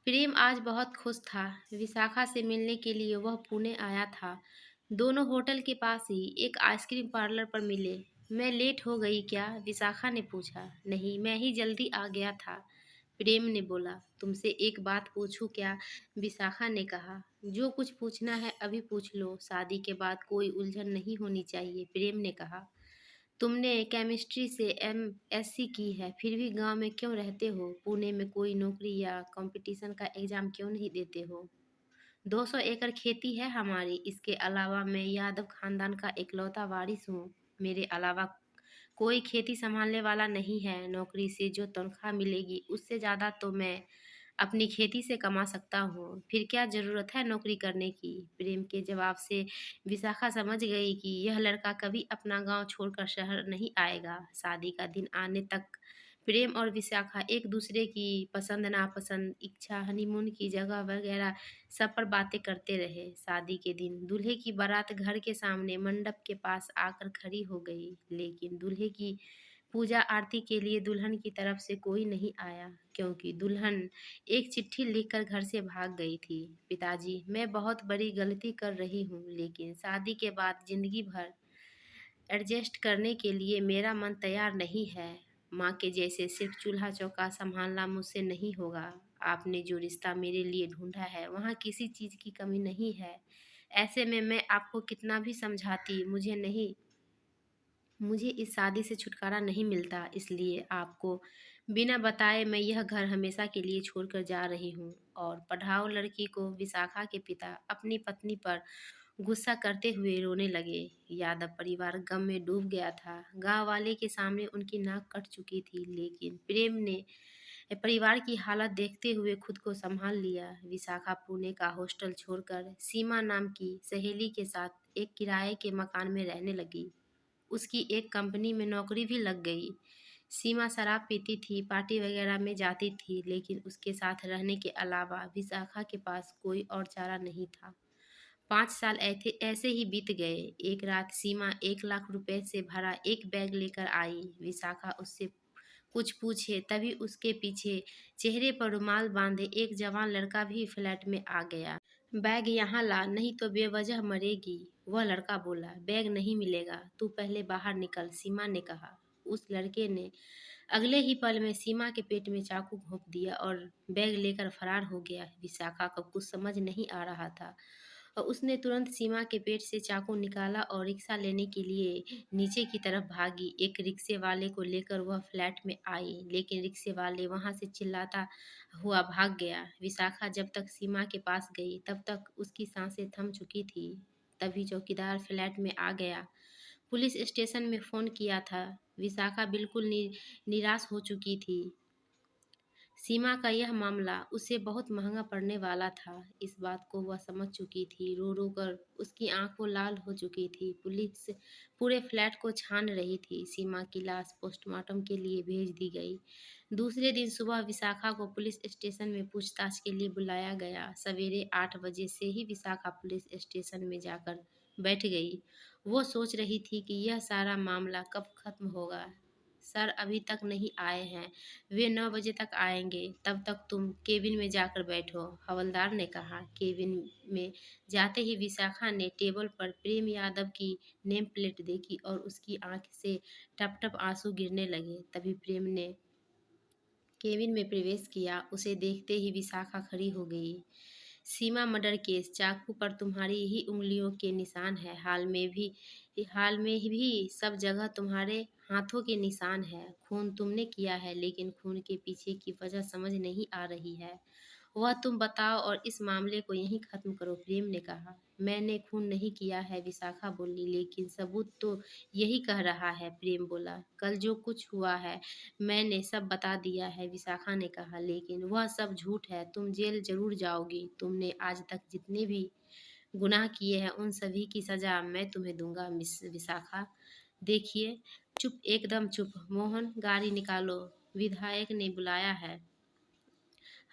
प्रेम आज बहुत खुश था। विशाखा से मिलने के लिए वह पुणे आया था। दोनों होटल के पास ही एक आइसक्रीम पार्लर पर मिले। मैं लेट हो गई क्या? विशाखा ने पूछा। नहीं, मैं ही जल्दी आ गया था, प्रेम ने बोला। तुमसे एक बात पूछूं क्या? विशाखा ने कहा। जो कुछ पूछना है अभी पूछ लो, शादी के बाद कोई उलझन नहीं होनी चाहिए, प्रेम ने कहा। तुमने केमिस्ट्री से एमएससी की है, फिर भी गांव में क्यों रहते हो? पुणे में कोई नौकरी या कंपटीशन का एग्जाम क्यों नहीं देते हो? 200 एकड़ खेती है हमारी। इसके अलावा मैं यादव खानदान का इकलौता वारिस हूँ। मेरे अलावा कोई खेती संभालने वाला नहीं है। नौकरी से जो तनख्वाह मिलेगी उससे ज़्यादा तो मैं अपनी खेती से कमा सकता हूँ। फिर क्या ज़रूरत है नौकरी करने की? प्रेम के जवाब से विशाखा समझ गई कि यह लड़का कभी अपना गांव छोड़कर शहर नहीं आएगा। शादी का दिन आने तक प्रेम और विशाखा एक दूसरे की पसंद नापसंद, इच्छा, हनीमून की जगह वगैरह सब पर बातें करते रहे। शादी के दिन दूल्हे की बारात घर के सामने मंडप के पास आकर खड़ी हो गई, लेकिन दूल्हे की पूजा आरती के लिए दुल्हन की तरफ से कोई नहीं आया, क्योंकि दुल्हन एक चिट्ठी लिखकर घर से भाग गई थी। पिताजी, मैं बहुत बड़ी गलती कर रही हूँ, लेकिन शादी के बाद जिंदगी भर एडजस्ट करने के लिए मेरा मन तैयार नहीं है। माँ के जैसे सिर्फ चूल्हा चौका संभालना मुझसे नहीं होगा। आपने जो रिश्ता मेरे लिए ढूंढा है वहाँ किसी चीज़ की कमी नहीं है। ऐसे में मैं आपको कितना भी समझाती, मुझे इस शादी से छुटकारा नहीं मिलता। इसलिए आपको बिना बताए मैं यह घर हमेशा के लिए छोड़कर जा रही हूँ। और पढ़ाओ लड़की को। विशाखा के पिता अपनी पत्नी पर गुस्सा करते हुए रोने लगे। यादव परिवार गम में डूब गया था। गांव वाले के सामने उनकी नाक कट चुकी थी, लेकिन प्रेम ने परिवार की हालत देखते हुए खुद को संभाल लिया। विशाखा पुणे का हॉस्टल छोड़कर सीमा नाम की सहेली के साथ एक किराए के मकान में रहने लगी। उसकी एक कंपनी में नौकरी भी लग गई। सीमा शराब पीती थी, पार्टी वगैरह में जाती थी, लेकिन उसके साथ रहने के अलावा विशाखा के पास कोई और चारा नहीं था। 5 साल ऐसे ही बीत गए। एक रात सीमा 1 लाख रुपए से भरा एक बैग लेकर आई। विशाखा उससे कुछ पूछे तभी उसके पीछे चेहरे पर रुमाल बांधे एक जवान लड़का भी फ्लैट में आ गया। बैग यहाँ ला, नहीं तो बेवजह मरेगी, वह लड़का बोला। बैग नहीं मिलेगा, तू पहले बाहर निकल, सीमा ने कहा। उस लड़के ने अगले ही पल में सीमा के पेट में चाकू घोंप दिया और बैग लेकर फरार हो गया। विशाखा को कुछ समझ नहीं आ रहा था और उसने तुरंत सीमा के पेट से चाकू निकाला और रिक्शा लेने के लिए नीचे की तरफ भागी। एक रिक्शे वाले को लेकर वह फ्लैट में आई, लेकिन रिक्शे वाले वहां से चिल्लाता हुआ भाग गया। विशाखा जब तक सीमा के पास गई तब तक उसकी सांसें थम चुकी थी। तभी चौकीदार फ्लैट में आ गया। पुलिस स्टेशन में फोन किया था। विशाखा बिल्कुल निराश हो चुकी थी। सीमा का यह मामला उसे बहुत महंगा पड़ने वाला था। इस बात को वह समझ चुकी थी। रो रो कर उसकी आंखें लाल हो चुकी थी। पुलिस पूरे फ्लैट को छान रही थी। सीमा की लाश पोस्टमार्टम के लिए भेज दी गई। दूसरे दिन सुबह विशाखा को पुलिस स्टेशन में पूछताछ के लिए बुलाया गया। सवेरे 8 बजे से ही विशाखा पुलिस स्टेशन में जाकर बैठ गई। वो सोच रही थी कि यह सारा मामला कब खत्म होगा। सर अभी तक नहीं आए हैं, वे 9 बजे तक आएंगे, तब तक तुम केबिन में जाकर बैठो, हवलदार ने कहा। केबिन में जाते ही विशाखा ने टेबल पर प्रेम यादव की नेम प्लेट देखी और उसकी आंख से टप टप आंसू गिरने लगे। तभी प्रेम ने केबिन में प्रवेश किया। उसे देखते ही विशाखा खड़ी हो गई। सीमा मर्डर केस, चाकू पर तुम्हारी ही उंगलियों के निशान है। हाल में भी सब जगह तुम्हारे हाथों के निशान है। खून तुमने किया है, लेकिन खून के पीछे की वजह समझ नहीं आ रही है। वह तुम बताओ और इस मामले को यहीं खत्म करो, प्रेम ने कहा। मैंने खून नहीं किया है, विशाखा बोली, लेकिन सबूत तो यही कह रहा है, प्रेम बोला। कल जो कुछ हुआ है मैंने सब बता दिया है, विशाखा ने कहा, लेकिन वह सब झूठ है। तुम जेल जरूर जाओगी। तुमने आज तक जितने भी गुनाह किए हैं उन सभी की सजा मैं तुम्हें दूंगा, मिस विशाखा। देखिए, चुप, एकदम चुप। मोहन, गाड़ी निकालो, विधायक ने बुलाया है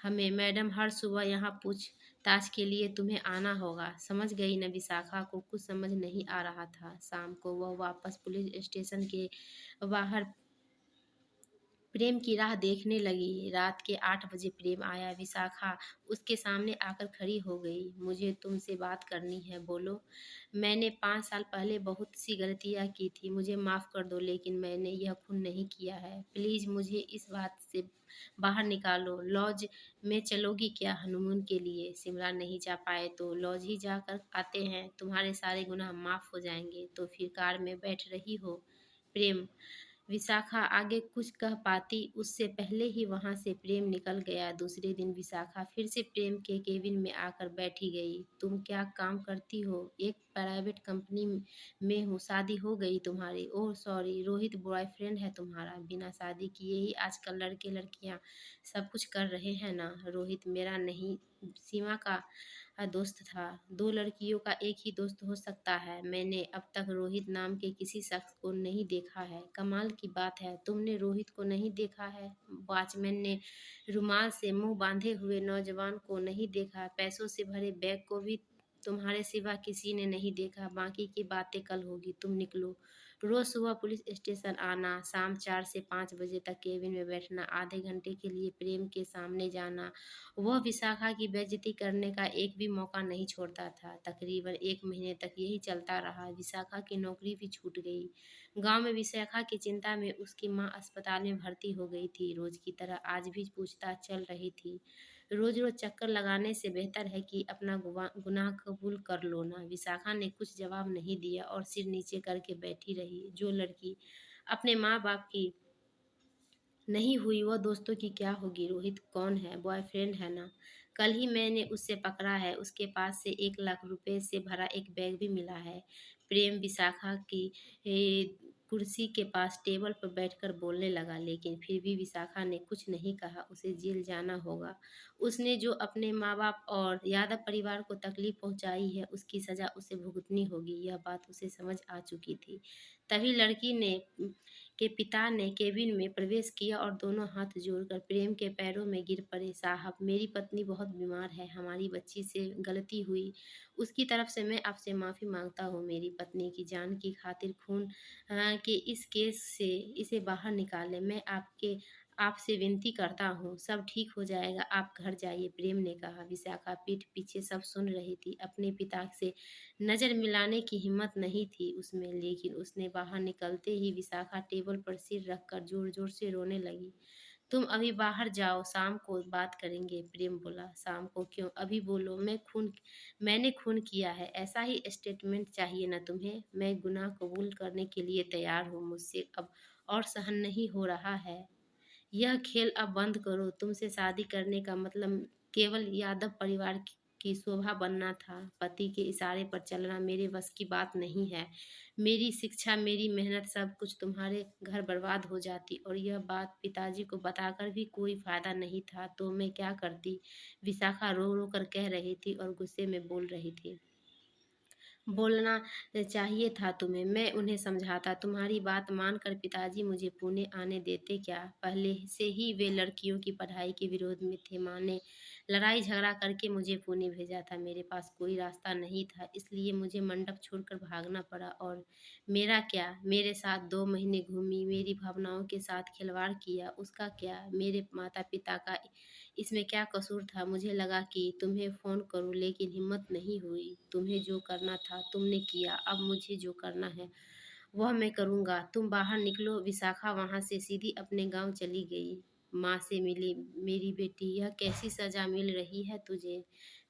हमें। मैडम, हर सुबह यहाँ पूछताछ के लिए तुम्हें आना होगा, समझ गई न? विशाखा को कुछ समझ नहीं आ रहा था। शाम को वह वापस पुलिस स्टेशन के बाहर प्रेम की राह देखने लगी। रात के 8 बजे प्रेम आया। विशाखा उसके सामने आकर खड़ी हो गई। मुझे तुमसे बात करनी है, बोलो। मैंने 5 साल पहले बहुत सी गलतियाँ की थी, मुझे माफ़ कर दो, लेकिन मैंने यह खून नहीं किया है। प्लीज़ मुझे इस बात से बाहर निकालो। लॉज में चलोगी क्या हनीमून के लिए? शिमला नहीं जा पाए तो लॉज ही जाकर आते हैं, तुम्हारे सारे गुनाह माफ़ हो जाएंगे। तो फिर कार में बैठ रही हो? प्रेम। विशाखा आगे कुछ कह पाती उससे पहले ही वहां से प्रेम निकल गया। दूसरे दिन विशाखा फिर से प्रेम के केबिन में आकर बैठी गई। तुम क्या काम करती हो? एक प्राइवेट कंपनी में हूँ। शादी हो गई तुम्हारी? ओह सॉरी, रोहित बॉयफ्रेंड है तुम्हारा? बिना शादी किए ही आजकल लड़के लड़कियां सब कुछ कर रहे हैं ना। रोहित मेरा नहीं, सीमा का दोस्त था। दो लड़कियों का एक ही दोस्त हो सकता है। मैंने अब तक रोहित नाम के किसी शख्स को नहीं देखा है। कमाल की बात है, तुमने रोहित को नहीं देखा है? वॉचमैन ने रुमाल से मुंह बांधे हुए नौजवान को नहीं देखा? पैसों से भरे बैग को भी तुम्हारे सिवा किसी ने नहीं देखा? बाकी की बातें कल होगी, तुम निकलो। रोज सुबह पुलिस स्टेशन आना, शाम 4 से 5 बजे तक केबिन में बैठना, आधे घंटे के लिए प्रेम के सामने जाना। वह विशाखा की बेइज्जती करने का एक भी मौका नहीं छोड़ता था। तकरीबन 1 महीने तक यही चलता रहा। विशाखा की नौकरी भी छूट गई। गांव में विशाखा की चिंता में उसकी मां अस्पताल में भर्ती हो गई थी। रोज की तरह आज भी पूछताछ चल रही थी। रोज रोज चक्कर लगाने से बेहतर है कि अपना गुनाह कबूल कर लो ना। विशाखा ने कुछ जवाब नहीं दिया और सिर नीचे करके बैठी रही। जो लड़की अपने माँ बाप की नहीं हुई वह दोस्तों की क्या होगी? रोहित कौन है? बॉयफ्रेंड है ना? कल ही मैंने उससे पकड़ा है। उसके पास से 1 लाख रुपए से भरा एक बैग भी मिला है। प्रेम विशाखा की कुर्सी के पास टेबल पर बैठकर बोलने लगा, लेकिन फिर भी विशाखा ने कुछ नहीं कहा। उसे जेल जाना होगा। उसने जो अपने माँ बाप और यादव परिवार को तकलीफ पहुंचाई है, उसकी सजा उसे भुगतनी होगी। यह बात उसे समझ आ चुकी थी। तभी लड़की ने के पिता ने केबिन में प्रवेश किया और दोनों हाथ जोड़कर प्रेम के पैरों में गिर पड़े। साहब, मेरी पत्नी बहुत बीमार है, हमारी बच्ची से गलती हुई, उसकी तरफ से मैं आपसे माफ़ी मांगता हूँ। मेरी पत्नी की जान की खातिर खून के इस केस से इसे बाहर निकालें। मैं आपसे विनती करता हूँ, सब ठीक हो जाएगा, आप घर जाइए, प्रेम ने कहा। विशाखा पीठ पीछे सब सुन रही थी। अपने पिता से नज़र मिलाने की हिम्मत नहीं थी उसमें, लेकिन उसने बाहर निकलते ही विशाखा टेबल पर सिर रखकर जोर जोर से रोने लगी। तुम अभी बाहर जाओ, शाम को बात करेंगे। प्रेम बोला। शाम को क्यों? अभी बोलो। मैंने खून किया है, ऐसा ही स्टेटमेंट चाहिए ना तुम्हें? मैं गुनाह कबूल करने के लिए तैयार हूँ। मुझसे अब और सहन नहीं हो रहा है। यह खेल अब बंद करो। तुमसे शादी करने का मतलब केवल यादव परिवार की शोभा बनना था। पति के इशारे पर चलना मेरे बस की बात नहीं है। मेरी शिक्षा, मेरी मेहनत, सब कुछ तुम्हारे घर बर्बाद हो जाती, और यह बात पिताजी को बताकर भी कोई फायदा नहीं था। तो मैं क्या करती? विशाखा रो रो कर कह रही थी और गुस्से में बोल रही थी। बोलना चाहिए था तुम्हें, मैं उन्हें समझाता। तुम्हारी बात मानकर पिताजी मुझे पुणे आने देते क्या? पहले से ही वे लड़कियों की पढ़ाई के विरोध में थे। माँ ने लड़ाई झगड़ा करके मुझे पुणे भेजा था। मेरे पास कोई रास्ता नहीं था, इसलिए मुझे मंडप छोड़कर भागना पड़ा। और मेरा क्या? मेरे साथ 2 महीने घूमी, मेरी भावनाओं के साथ खिलवाड़ किया, उसका क्या? मेरे माता पिता का इसमें क्या कसूर था? मुझे लगा कि तुम्हें फ़ोन करूं, लेकिन हिम्मत नहीं हुई। तुम्हें जो करना था तुमने किया, अब मुझे जो करना है वह मैं करूँगा। तुम बाहर निकलो। विशाखा वहाँ से सीधी अपने गाँव चली गई। माँ से मिली। मेरी बेटी, यह कैसी सज़ा मिल रही है तुझे?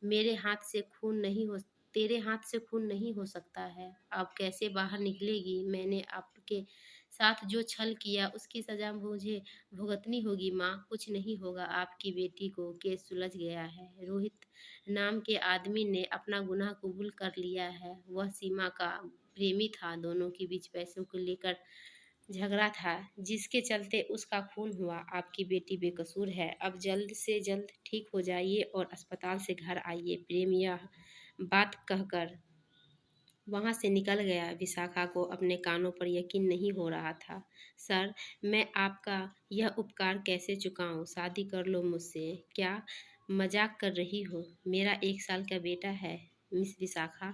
मेरे हाथ से खून नहीं हो तेरे हाथ से खून नहीं हो सकता है। अब कैसे बाहर निकलेगी? मैंने आपके साथ जो छल किया उसकी सज़ा मुझे भुगतनी होगी। माँ, कुछ नहीं होगा, आपकी बेटी को केस सुलझ गया है। रोहित नाम के आदमी ने अपना गुनाह कबूल कर लिया है। वह सीमा का प्रेमी था। दोनों के बीच पैसों को लेकर झगड़ा था, जिसके चलते उसका खून हुआ। आपकी बेटी बेकसूर है। अब जल्द से जल्द ठीक हो जाइए और अस्पताल से घर आइए। प्रेम यह बात कहकर वहाँ से निकल गया। विशाखा को अपने कानों पर यकीन नहीं हो रहा था। सर, मैं आपका यह उपकार कैसे चुकाऊं? शादी कर लो मुझसे। क्या मजाक कर रही हो? मेरा 1 साल का बेटा है। मिस विशाखा,